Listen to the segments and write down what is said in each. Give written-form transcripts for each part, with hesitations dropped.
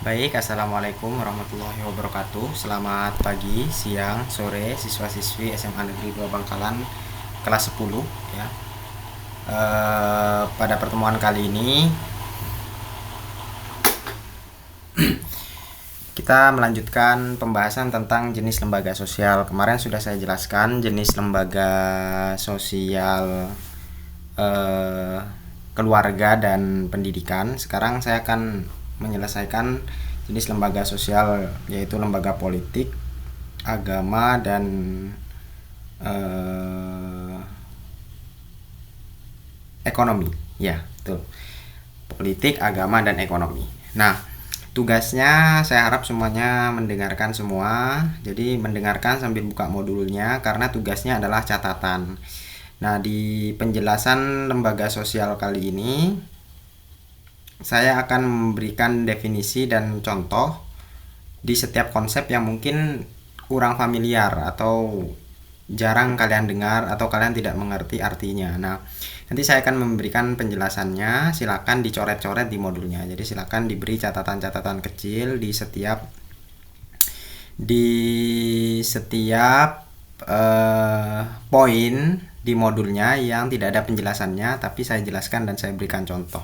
Baik, Assalamualaikum warahmatullahi wabarakatuh. Selamat pagi, siang, sore, siswa-siswi SMA Negeri 2 Bangkalan kelas 10 ya. Pada pertemuan kali ini kita melanjutkan pembahasan tentang jenis lembaga sosial. Kemarin sudah saya jelaskan jenis lembaga sosial eh, keluarga dan pendidikan. Sekarang saya akan menyelesaikan jenis lembaga sosial, yaitu lembaga politik, agama, dan eh, ekonomi. Ya, betul. Politik, agama, dan ekonomi. Nah, tugasnya saya harap semuanya mendengarkan semua. Jadi mendengarkan sambil buka modulnya karena tugasnya adalah catatan. Nah, di penjelasan lembaga sosial kali ini saya akan memberikan definisi dan contoh di setiap konsep yang mungkin kurang familiar atau jarang kalian dengar atau kalian tidak mengerti artinya. Nah, nanti saya akan memberikan penjelasannya. Silakan dicoret-coret di modulnya. Jadi silakan diberi catatan-catatan kecil di setiap poin di modulnya yang tidak ada penjelasannya, tapi saya jelaskan dan saya berikan contoh.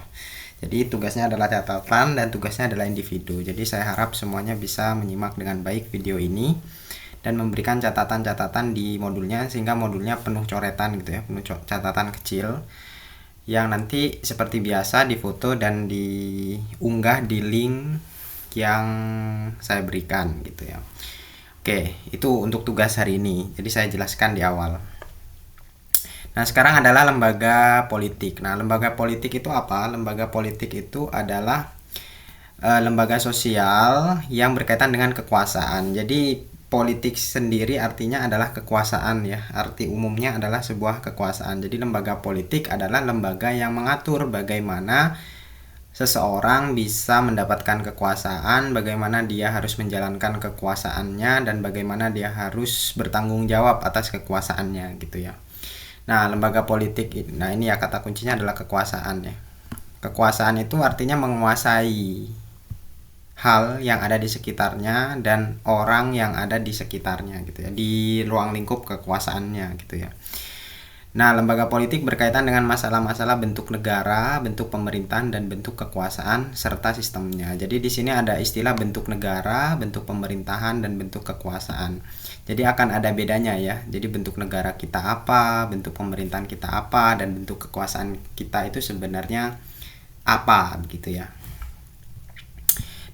Jadi tugasnya adalah catatan dan tugasnya adalah individu. Jadi saya harap semuanya bisa menyimak dengan baik video ini dan memberikan catatan-catatan di modulnya sehingga modulnya penuh coretan gitu ya, penuh catatan kecil yang nanti seperti biasa difoto dan diunggah di link yang saya berikan gitu ya. Oke, itu untuk tugas hari ini. Jadi saya jelaskan di awal. Nah, sekarang adalah lembaga politik. Nah, lembaga politik itu apa? Lembaga politik itu adalah lembaga sosial yang berkaitan dengan kekuasaan. Jadi, politik sendiri artinya adalah kekuasaan ya. Arti umumnya adalah sebuah kekuasaan. Jadi, lembaga politik adalah lembaga yang mengatur bagaimana seseorang bisa mendapatkan kekuasaan, bagaimana dia harus menjalankan kekuasaannya, dan bagaimana dia harus bertanggung jawab atas kekuasaannya gitu ya. Nah, lembaga politik, nah ini ya kata kuncinya adalah kekuasaan ya. Kekuasaan itu artinya menguasai hal yang ada di sekitarnya dan orang yang ada di sekitarnya gitu ya, di ruang lingkup kekuasaannya gitu ya. Nah, lembaga politik berkaitan dengan masalah-masalah bentuk negara, bentuk pemerintahan, dan bentuk kekuasaan serta sistemnya. Jadi di sini ada istilah bentuk negara, bentuk pemerintahan, dan bentuk kekuasaan. Jadi akan ada bedanya ya. Jadi bentuk negara kita apa, bentuk pemerintahan kita apa, dan bentuk kekuasaan kita itu sebenarnya apa begitu ya.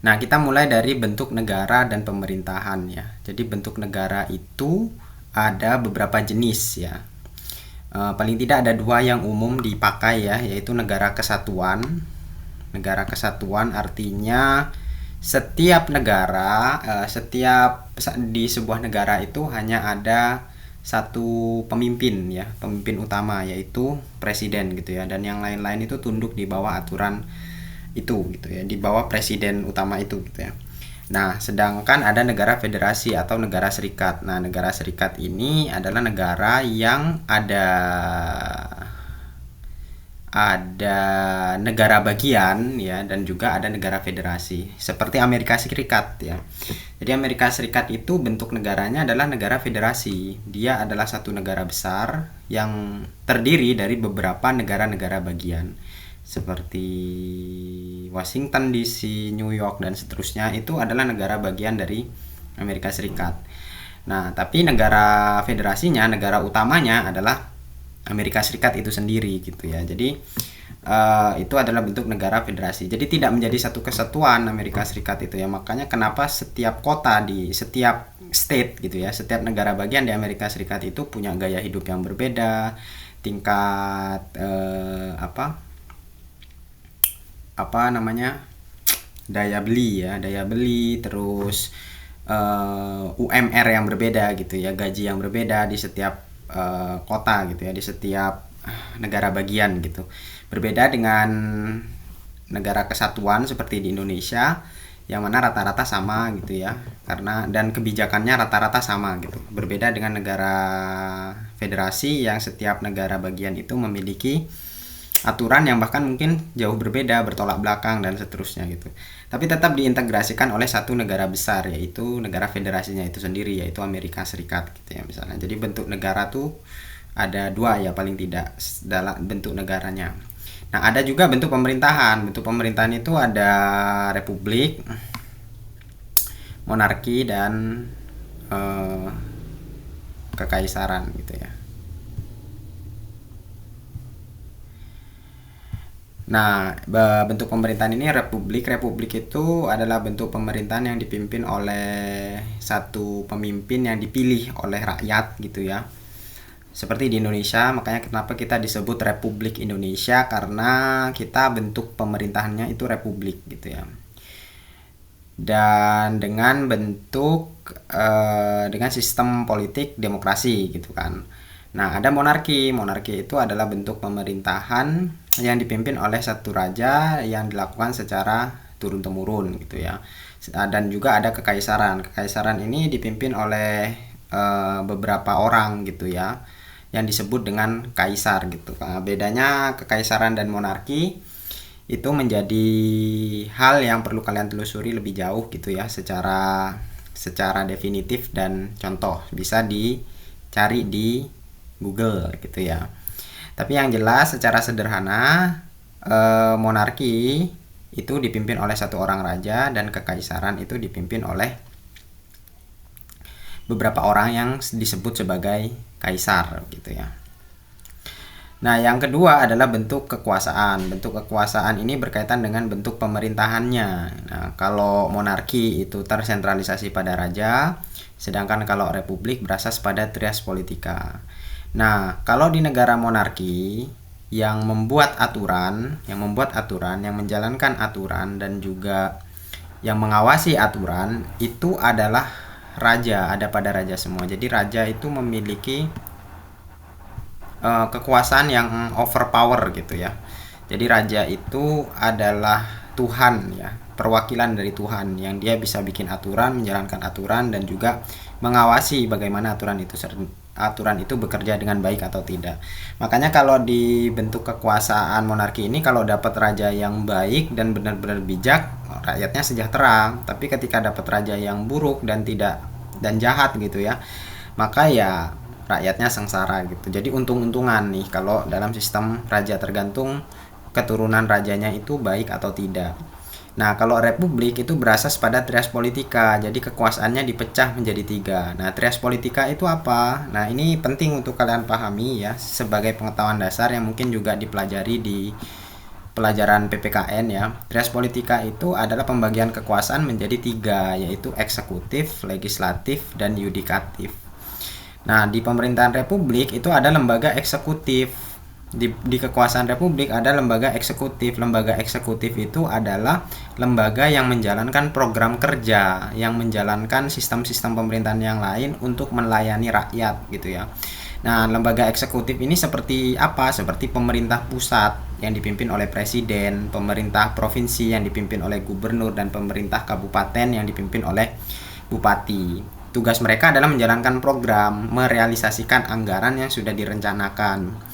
Nah, kita mulai dari bentuk negara dan pemerintahan ya. Jadi bentuk negara itu ada beberapa jenis ya. Paling tidak ada dua yang umum dipakai ya, yaitu negara kesatuan. Negara kesatuan artinya setiap negara, di sebuah negara itu hanya ada satu pemimpin ya, pemimpin utama yaitu presiden gitu ya, dan yang lain-lain itu tunduk di bawah aturan itu gitu ya, di bawah presiden utama itu gitu ya. Nah, sedangkan ada negara federasi atau negara serikat. Nah, negara serikat ini adalah negara yang ada negara bagian ya, dan juga ada negara federasi seperti Amerika Serikat ya. Jadi Amerika Serikat itu bentuk negaranya adalah negara federasi. Dia adalah satu negara besar yang terdiri dari beberapa negara-negara bagian seperti Washington DC, New York, dan seterusnya. Itu adalah negara bagian dari Amerika Serikat. Nah, tapi negara federasinya, negara utamanya adalah Amerika Serikat itu sendiri gitu ya. Jadi itu adalah bentuk negara federasi. Jadi tidak menjadi satu kesatuan Amerika Serikat itu ya. Makanya kenapa setiap kota di setiap state gitu ya, setiap negara bagian di Amerika Serikat itu punya gaya hidup yang berbeda, tingkat apa namanya, daya beli, terus UMR yang berbeda gitu ya, gaji yang berbeda di setiap kota gitu ya, di setiap negara bagian gitu. Berbeda dengan negara kesatuan seperti di Indonesia yang mana rata-rata sama gitu ya, karena dan kebijakannya rata-rata sama gitu. Berbeda dengan negara federasi yang setiap negara bagian itu memiliki aturan yang bahkan mungkin jauh berbeda, bertolak belakang dan seterusnya gitu. Tapi tetap diintegrasikan oleh satu negara besar, yaitu negara federasinya itu sendiri, yaitu Amerika Serikat gitu ya misalnya. Jadi bentuk negara tuh ada dua ya paling tidak dalam bentuk negaranya. Nah, ada juga bentuk pemerintahan. Bentuk pemerintahan itu ada republik, monarki dan kekaisaran gitu ya. Nah, bentuk pemerintahan ini republik. Republik itu adalah bentuk pemerintahan yang dipimpin oleh satu pemimpin yang dipilih oleh rakyat gitu ya. Seperti di Indonesia, makanya kenapa kita disebut Republik Indonesia, karena kita bentuk pemerintahannya itu republik gitu ya. Dan dengan bentuk dengan sistem politik demokrasi gitu kan. Nah, ada monarki. Monarki itu adalah bentuk pemerintahan yang dipimpin oleh satu raja yang dilakukan secara turun-temurun gitu ya. Dan juga ada kekaisaran. Kekaisaran ini dipimpin oleh beberapa orang gitu ya, yang disebut dengan kaisar gitu. Nah, bedanya kekaisaran dan monarki itu menjadi hal yang perlu kalian telusuri lebih jauh gitu ya, secara definitif dan contoh bisa dicari di Google gitu ya. Tapi yang jelas secara sederhana, monarki itu dipimpin oleh satu orang raja dan kekaisaran itu dipimpin oleh beberapa orang yang disebut sebagai kaisar gitu ya. Nah, yang kedua adalah bentuk kekuasaan. Bentuk kekuasaan ini berkaitan dengan bentuk pemerintahannya. Nah, kalau monarki itu tersentralisasi pada raja, sedangkan kalau republik berasas pada trias politika. Nah, kalau di negara monarki yang membuat aturan, yang menjalankan aturan dan juga yang mengawasi aturan itu adalah raja, ada pada raja semua. Jadi raja itu memiliki kekuasaan yang overpower gitu ya. Jadi raja itu adalah Tuhan ya, perwakilan dari Tuhan yang dia bisa bikin aturan, menjalankan aturan dan juga mengawasi bagaimana aturan itu bekerja dengan baik atau tidak. Makanya kalau di bentuk kekuasaan monarki ini, kalau dapat raja yang baik dan benar-benar bijak, rakyatnya sejahtera. Tapi ketika dapat raja yang buruk dan jahat gitu ya, maka ya rakyatnya sengsara gitu. Jadi untung-untungan nih kalau dalam sistem raja, tergantung keturunan rajanya itu baik atau tidak. Nah, kalau republik itu berasas pada trias politika, jadi kekuasaannya dipecah menjadi 3. Nah, trias politika itu apa? Nah, ini penting untuk kalian pahami ya, sebagai pengetahuan dasar yang mungkin juga dipelajari di pelajaran PPKN ya. Trias politika itu adalah pembagian kekuasaan menjadi 3, yaitu eksekutif, legislatif, dan yudikatif. Nah, di pemerintahan republik itu ada lembaga eksekutif. Di kekuasaan republik ada lembaga eksekutif. Lembaga eksekutif itu adalah lembaga yang menjalankan program kerja, yang menjalankan sistem-sistem pemerintahan yang lain untuk melayani rakyat gitu ya. Nah, lembaga eksekutif ini seperti apa? Seperti pemerintah pusat yang dipimpin oleh presiden, pemerintah provinsi yang dipimpin oleh gubernur, dan pemerintah kabupaten yang dipimpin oleh bupati. Tugas mereka adalah menjalankan program, merealisasikan anggaran yang sudah direncanakan.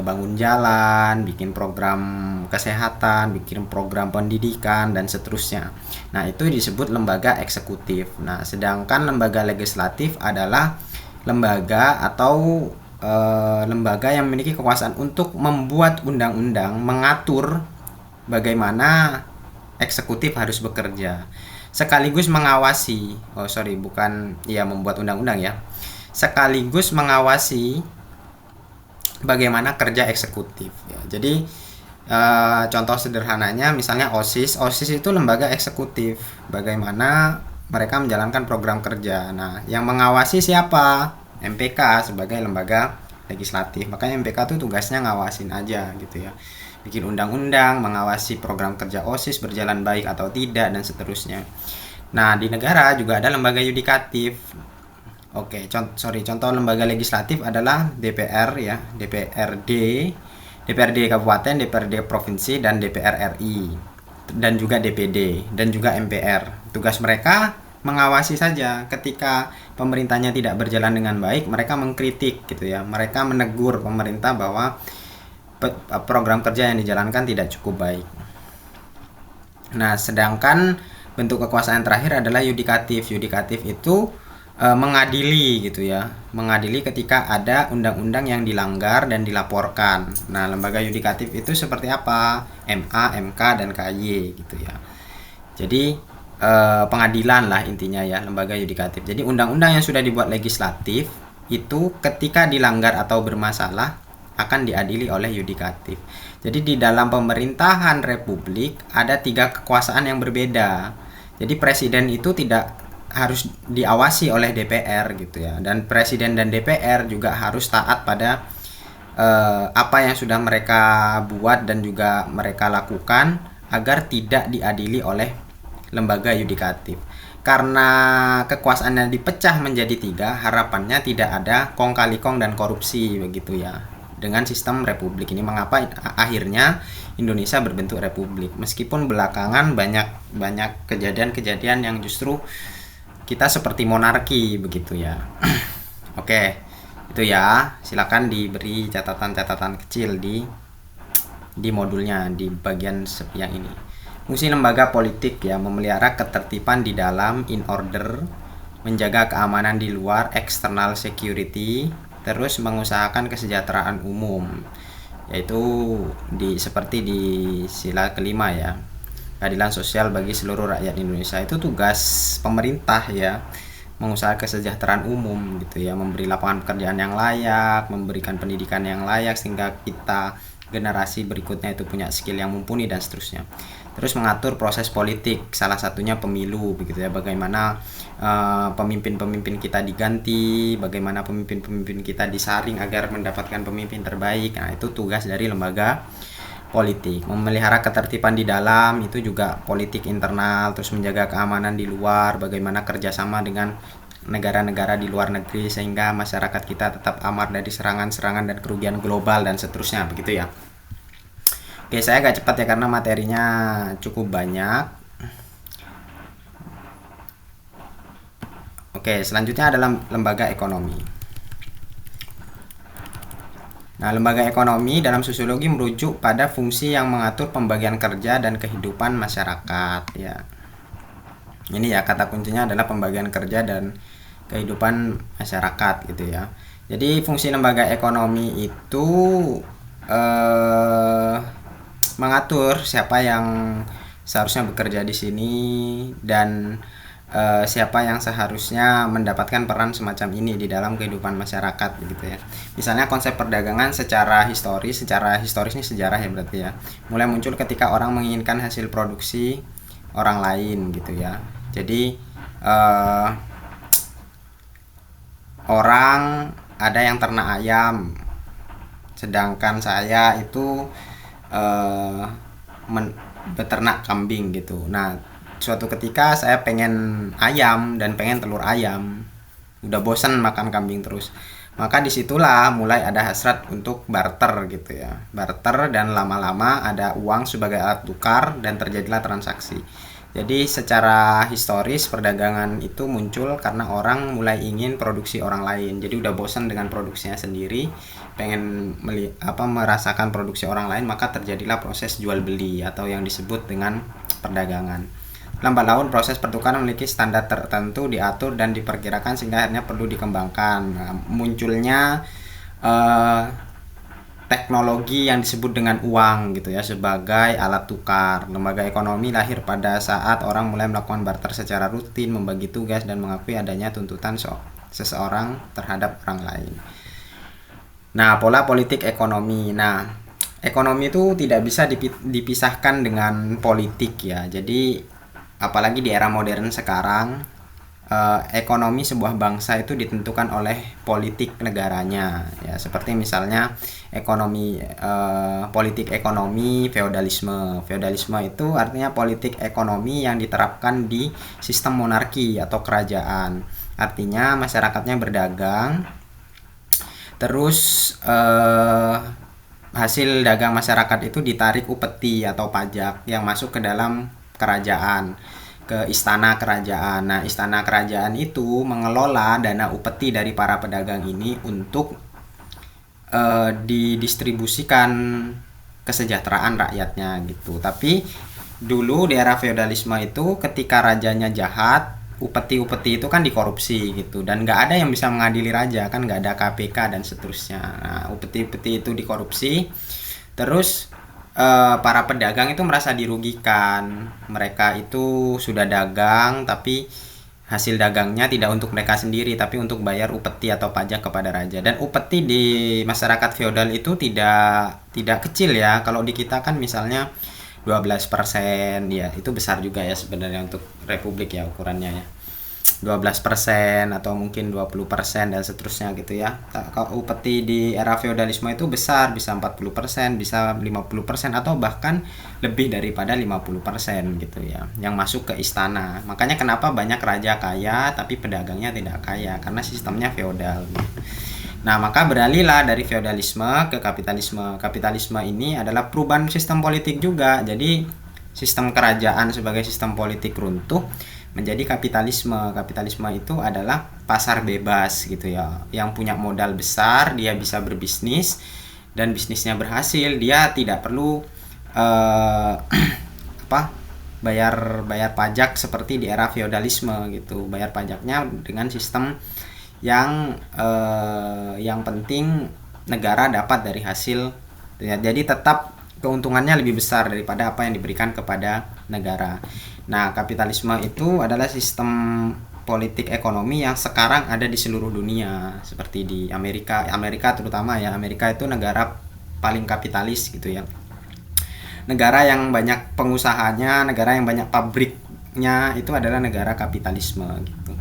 Bangun jalan, bikin program kesehatan, bikin program pendidikan dan seterusnya. Nah, itu disebut lembaga eksekutif. Nah, sedangkan lembaga legislatif adalah lembaga atau lembaga yang memiliki kekuasaan untuk membuat undang-undang, mengatur bagaimana eksekutif harus bekerja, sekaligus mengawasi. Membuat undang-undang ya. Sekaligus mengawasi bagaimana kerja eksekutif ya. Jadi contoh sederhananya misalnya OSIS itu lembaga eksekutif, bagaimana mereka menjalankan program kerja. Nah, yang mengawasi siapa? MPK sebagai lembaga legislatif. Makanya MPK tuh tugasnya ngawasin aja gitu ya, bikin undang-undang, mengawasi program kerja OSIS berjalan baik atau tidak dan seterusnya. Nah, di negara juga ada lembaga yudikatif. Contoh lembaga legislatif adalah DPR ya, DPRD kabupaten, DPRD provinsi, dan DPR RI, dan juga DPD, dan juga MPR. Tugas mereka mengawasi saja. Ketika pemerintahnya tidak berjalan dengan baik, mereka mengkritik gitu ya. Mereka menegur pemerintah bahwa program kerja yang dijalankan tidak cukup baik. Nah, sedangkan bentuk kekuasaan terakhir adalah yudikatif. Yudikatif itu mengadili gitu ya, mengadili ketika ada undang-undang yang dilanggar dan dilaporkan. Nah, lembaga yudikatif itu seperti apa? MA, MK, dan KY gitu ya. Jadi pengadilan lah intinya ya, lembaga yudikatif. Jadi undang-undang yang sudah dibuat legislatif itu ketika dilanggar atau bermasalah akan diadili oleh yudikatif. Jadi di dalam pemerintahan republik ada 3 kekuasaan yang berbeda. Jadi presiden itu tidak harus diawasi oleh DPR gitu ya, dan presiden dan DPR juga harus taat pada apa yang sudah mereka buat dan juga mereka lakukan agar tidak diadili oleh lembaga yudikatif. Karena kekuasaannya dipecah menjadi 3, harapannya tidak ada kong kali kong dan korupsi begitu ya. Dengan sistem republik ini, mengapa akhirnya Indonesia berbentuk republik, meskipun belakangan banyak kejadian-kejadian yang justru kita seperti monarki begitu ya. Oke, itu ya. Silakan diberi catatan-catatan kecil di modulnya di bagian yang ini. Fungsi lembaga politik ya, memelihara ketertiban di dalam, in order, menjaga keamanan di luar, external security, terus mengusahakan kesejahteraan umum, yaitu seperti di sila kelima ya, keadilan sosial bagi seluruh rakyat Indonesia. Itu tugas pemerintah ya, mengusahakan kesejahteraan umum gitu ya, memberi lapangan pekerjaan yang layak, memberikan pendidikan yang layak sehingga kita generasi berikutnya itu punya skill yang mumpuni dan seterusnya. Terus mengatur proses politik, salah satunya pemilu begitu ya, bagaimana pemimpin-pemimpin kita diganti, bagaimana pemimpin-pemimpin kita disaring agar mendapatkan pemimpin terbaik. Nah, itu tugas dari lembaga politik. Memelihara ketertiban di dalam itu juga politik internal, terus menjaga keamanan di luar, bagaimana kerjasama dengan negara-negara di luar negeri sehingga masyarakat kita tetap aman dari serangan-serangan dan kerugian global dan seterusnya begitu ya. Oke, saya agak cepat ya karena materinya cukup banyak. Oke, selanjutnya adalah lembaga ekonomi. Nah, lembaga ekonomi dalam sosiologi merujuk pada fungsi yang mengatur pembagian kerja dan kehidupan masyarakat ya. Ini ya, kata kuncinya adalah pembagian kerja dan kehidupan masyarakat gitu ya. Jadi fungsi lembaga ekonomi itu mengatur siapa yang seharusnya bekerja di sini dan siapa yang seharusnya mendapatkan peran semacam ini di dalam kehidupan masyarakat begitu ya. Misalnya konsep perdagangan secara historis ini sejarah ya berarti ya, mulai muncul ketika orang menginginkan hasil produksi orang lain gitu ya. Jadi orang ada yang ternak ayam, sedangkan saya itu beternak kambing gitu. Nah, suatu ketika saya pengen ayam dan pengen telur ayam, udah bosan makan kambing terus, maka disitulah mulai ada hasrat untuk barter gitu ya, barter, dan lama-lama ada uang sebagai alat tukar dan terjadilah transaksi. Jadi secara historis perdagangan itu muncul karena orang mulai ingin produksi orang lain, jadi udah bosan dengan produksinya sendiri, pengen merasakan produksi orang lain, maka terjadilah proses jual beli atau yang disebut dengan perdagangan. Lambat laun proses pertukaran memiliki standar tertentu, diatur dan diperkirakan sehingga akhirnya perlu dikembangkan. Nah, munculnya teknologi yang disebut dengan uang gitu ya sebagai alat tukar. Lembaga ekonomi lahir pada saat orang mulai melakukan barter secara rutin, membagi tugas dan mengakui adanya tuntutan seseorang terhadap orang lain. Nah, pola politik ekonomi. Nah, ekonomi itu tidak bisa dipisahkan dengan politik ya. Jadi apalagi di era modern sekarang, ekonomi sebuah bangsa itu ditentukan oleh politik negaranya ya, seperti misalnya politik ekonomi feodalisme itu artinya politik ekonomi yang diterapkan di sistem monarki atau kerajaan, artinya masyarakatnya berdagang, terus hasil dagang masyarakat itu ditarik upeti atau pajak yang masuk ke dalam kerajaan, ke istana kerajaan. Nah, istana kerajaan itu mengelola dana upeti dari para pedagang ini untuk didistribusikan kesejahteraan rakyatnya gitu. Tapi dulu di era feodalisme itu ketika rajanya jahat, upeti-upeti itu kan dikorupsi gitu, dan nggak ada yang bisa mengadili raja, kan nggak ada KPK dan seterusnya. Nah, upeti-upeti itu dikorupsi, terus para pedagang itu merasa dirugikan. Mereka itu sudah dagang tapi hasil dagangnya tidak untuk mereka sendiri tapi untuk bayar upeti atau pajak kepada raja. Dan upeti di masyarakat feodal itu tidak kecil ya. Kalau di kita kan misalnya 12% ya, itu besar juga ya sebenarnya untuk republik ya ukurannya ya. 12% atau mungkin 20% dan seterusnya gitu ya. Kalau upeti di era feodalisme itu besar, bisa 40%, bisa 50% atau bahkan lebih daripada 50% gitu ya, yang masuk ke istana. Makanya kenapa banyak raja kaya tapi pedagangnya tidak kaya, karena sistemnya feodal. Nah, maka beralihlah dari feodalisme ke kapitalisme. Kapitalisme ini adalah perubahan sistem politik juga. Jadi sistem kerajaan sebagai sistem politik runtuh menjadi kapitalisme. Kapitalisme itu adalah pasar bebas gitu ya. Yang punya modal besar, dia bisa berbisnis dan bisnisnya berhasil, dia tidak perlu bayar pajak seperti di era feodalisme gitu. Bayar pajaknya dengan sistem yang penting negara dapat dari hasil. Jadi tetap keuntungannya lebih besar daripada apa yang diberikan kepada negara. Nah, kapitalisme itu adalah sistem politik ekonomi yang sekarang ada di seluruh dunia, seperti di Amerika terutama ya. Amerika itu negara paling kapitalis gitu ya. Negara yang banyak pengusahanya, negara yang banyak pabriknya, itu adalah negara kapitalisme gitu.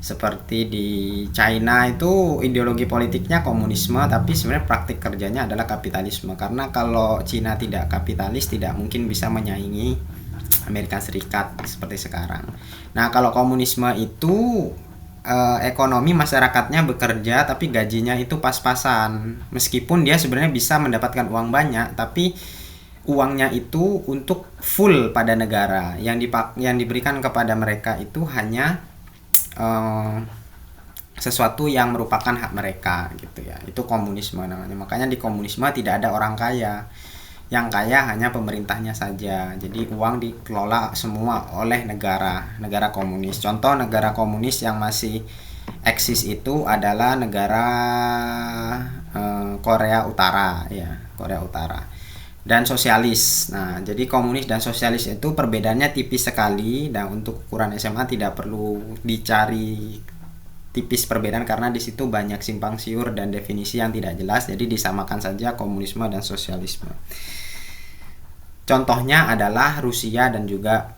Seperti di China itu ideologi politiknya komunisme, tapi sebenarnya praktik kerjanya adalah kapitalisme. Karena kalau Cina tidak kapitalis, tidak mungkin bisa menyaingi Amerika Serikat seperti sekarang. Nah, kalau komunisme itu ekonomi masyarakatnya bekerja tapi gajinya itu pas-pasan. Meskipun dia sebenarnya bisa mendapatkan uang banyak, tapi uangnya itu untuk full pada negara. Yang diberikan kepada mereka itu hanya sesuatu yang merupakan hak mereka gitu ya. Itu komunisme namanya. Makanya di komunisme tidak ada orang kaya. Yang kaya hanya pemerintahnya saja. Jadi uang dikelola semua oleh negara komunis. Contoh negara komunis yang masih eksis itu adalah negara Korea Utara ya, Korea Utara. Dan sosialis. Nah, jadi komunis dan sosialis itu perbedaannya tipis sekali, dan untuk ukuran SMA tidak perlu dicari tipis perbedaan karena di situ banyak simpang siur dan definisi yang tidak jelas, jadi disamakan saja komunisme dan sosialisme. Contohnya adalah Rusia dan juga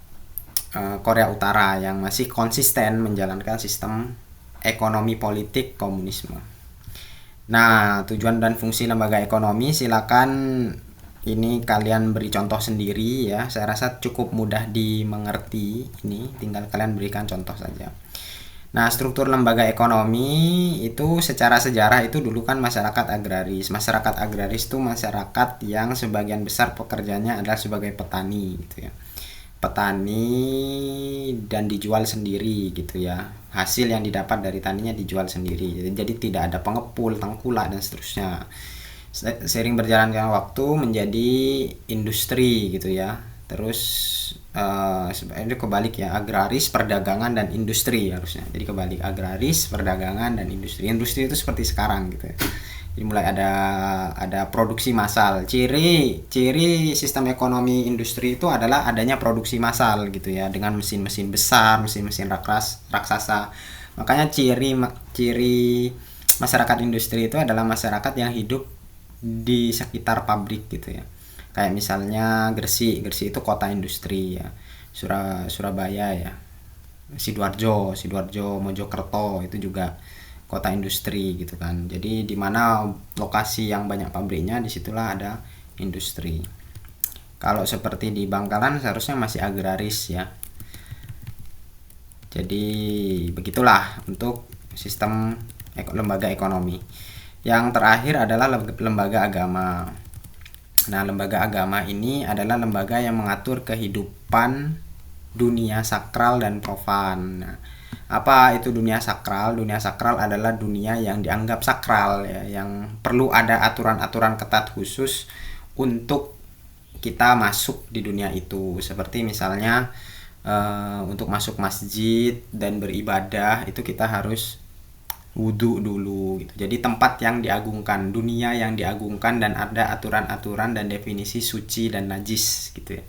Korea Utara yang masih konsisten menjalankan sistem ekonomi politik komunisme. Nah, tujuan dan fungsi lembaga ekonomi silakan ini kalian beri contoh sendiri ya. Saya rasa cukup mudah dimengerti ini, tinggal kalian berikan contoh saja. Nah, struktur lembaga ekonomi itu secara sejarah itu dulu kan masyarakat agraris. Masyarakat agraris itu masyarakat yang sebagian besar pekerjaannya adalah sebagai petani gitu ya. Petani dan dijual sendiri gitu ya. Hasil yang didapat dari taninya dijual sendiri. Jadi tidak ada pengepul, tengkulak dan seterusnya. Sering berjalannya waktu menjadi industri gitu ya. Terus sebenarnya kebalik ya, agraris, perdagangan dan industri harusnya. Jadi kebalik, agraris, perdagangan dan industri. Industri itu seperti sekarang gitu ya. Jadi mulai ada produksi massal. Ciri sistem ekonomi industri itu adalah adanya produksi massal gitu ya, dengan mesin-mesin besar, mesin-mesin raksasa. Makanya ciri masyarakat industri itu adalah masyarakat yang hidup di sekitar pabrik gitu ya. Kayak misalnya Gresik itu kota industri ya. Surabaya ya. Sidoarjo, Mojokerto itu juga kota industri gitu kan. Jadi di mana lokasi yang banyak pabriknya, disitulah ada industri. Kalau seperti di Bangkalan seharusnya masih agraris ya. Jadi begitulah untuk sistem lembaga ekonomi. Yang terakhir adalah lembaga agama. Nah, lembaga agama ini adalah lembaga yang mengatur kehidupan dunia sakral dan profan. Nah, Apa itu dunia sakral? Dunia sakral adalah dunia yang dianggap sakral ya, yang perlu ada aturan-aturan ketat khusus untuk kita masuk di dunia itu. Seperti misalnya untuk masuk masjid dan beribadah itu kita harus wudhu dulu gitu. Jadi tempat yang diagungkan, dunia yang diagungkan, dan ada aturan-aturan dan definisi suci dan najis gitu ya.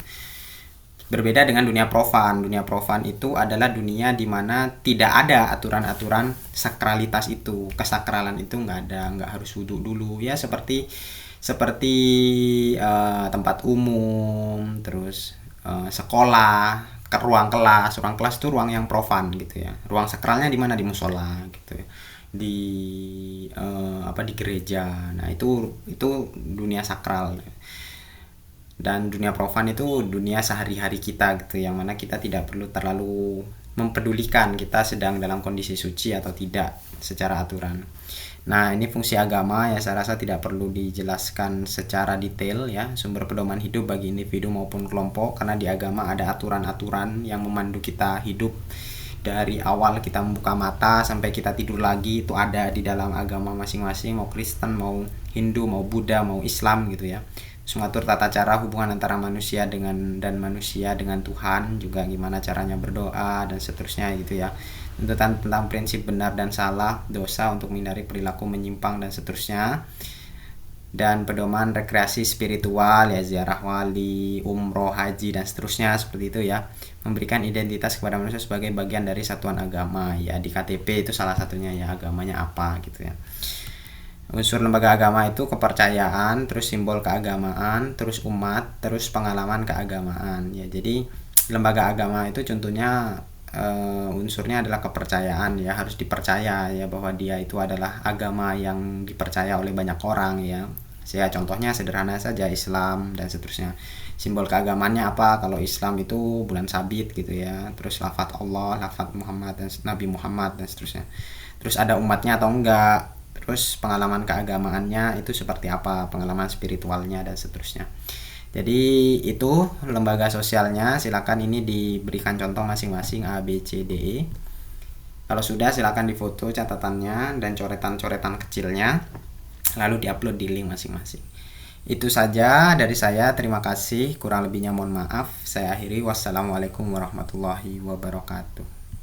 Berbeda dengan dunia profan. Dunia profan itu adalah dunia di mana tidak ada aturan-aturan sakralitas itu, kesakralan itu nggak ada, nggak harus wudhu dulu ya, seperti tempat umum, terus sekolah, ke ruang kelas. Ruang kelas itu ruang yang profan gitu ya. Ruang sakralnya di mana? Di musola gitu ya, di di gereja. Nah itu dunia sakral. Dan dunia profan itu dunia sehari-hari kita gitu, yang mana kita tidak perlu terlalu mempedulikan kita sedang dalam kondisi suci atau tidak secara aturan. Nah, ini fungsi agama ya, saya rasa tidak perlu dijelaskan secara detail ya, sumber pedoman hidup bagi individu maupun kelompok, karena di agama ada aturan-aturan yang memandu kita hidup dari awal kita membuka mata sampai kita tidur lagi, itu ada di dalam agama masing-masing, mau Kristen, mau Hindu, mau Buddha, mau Islam gitu ya. Mengatur tata cara hubungan antara manusia dengan Tuhan, juga gimana caranya berdoa dan seterusnya gitu ya. Tuntutan tentang prinsip benar dan salah, dosa untuk menghindari perilaku menyimpang dan seterusnya. Dan pedoman rekreasi spiritual ya, ziarah wali, umroh, haji dan seterusnya seperti itu ya. Memberikan identitas kepada manusia sebagai bagian dari satuan agama ya, di KTP itu salah satunya ya, agamanya apa gitu ya. Unsur lembaga agama itu kepercayaan, terus simbol keagamaan, terus umat, terus pengalaman keagamaan ya. Jadi lembaga agama itu contohnya unsurnya adalah kepercayaan ya, harus dipercaya ya bahwa dia itu adalah agama yang dipercaya oleh banyak orang ya. Saya contohnya sederhana saja, Islam dan seterusnya. Simbol keagamaannya apa? Kalau Islam itu bulan sabit gitu ya, terus lafaz Allah, lafaz Muhammad dan Nabi Muhammad dan seterusnya. Terus ada umatnya atau enggak, terus pengalaman keagamaannya itu seperti apa, pengalaman spiritualnya dan seterusnya. Jadi itu lembaga sosialnya, silakan ini diberikan contoh masing-masing A, B, C, D, E. Kalau sudah silakan difoto catatannya dan coretan-coretan kecilnya, lalu diupload di link masing-masing. Itu saja dari saya, terima kasih, kurang lebihnya mohon maaf. Saya akhiri, wassalamualaikum warahmatullahi wabarakatuh.